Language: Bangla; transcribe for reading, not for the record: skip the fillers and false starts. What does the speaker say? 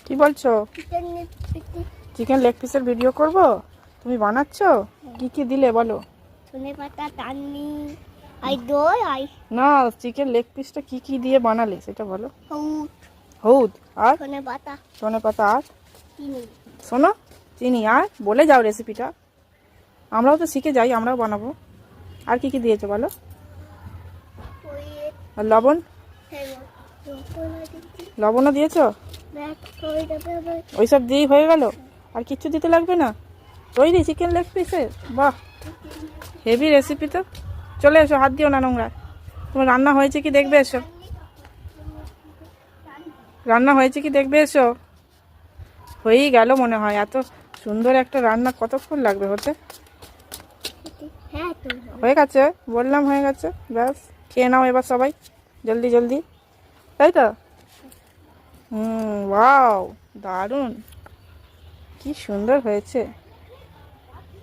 কি বলছো? চিকেন লেগ পিসের ভিডিও করব? তুমি বানাচ্ছো? কি কি দিলে বলো? ধনেপাতা, চাটনি, আর দই, আর না, চিকেন লেগ পিসটা কি কি দিয়ে বানালে সেটা বলো। হলুদ, হলুদ আর ধনেপাতা, ধনেপাতা আর চিনি। শোনো, চিনি আর বলে যাও রেসিপিটা। আমরাও তো শিখে যাই, আমরাও বানাবো। আর কি কি দিয়েছো বলো? ওই আর লবণ? লবণ লবণও দিয়েছো? ওইসব দিয়েই হয়ে গেল? আর কিচ্ছু দিতে লাগবে না? তৈরি চিকেন লেগ পিসের? বাহ, হেভি রেসিপি তো। চলে এসো, হাত দিও না নোংরা। তোমার রান্না হয়েছে কি দেখবে এসো। রান্না হয়েছে কি দেখবে এসো। হয়েই গেল মনে হয়। এত সুন্দর একটা রান্না কতক্ষণ লাগবে হতে? হ্যাঁ তো হয়ে গেছে, বললাম হয়ে গেছে। ব্যাস, খেয়ে নাও এবার সবাই, জলদি জলদি, তাই তো? ওয়াও, দারুণ, কি সুন্দর হয়েছে।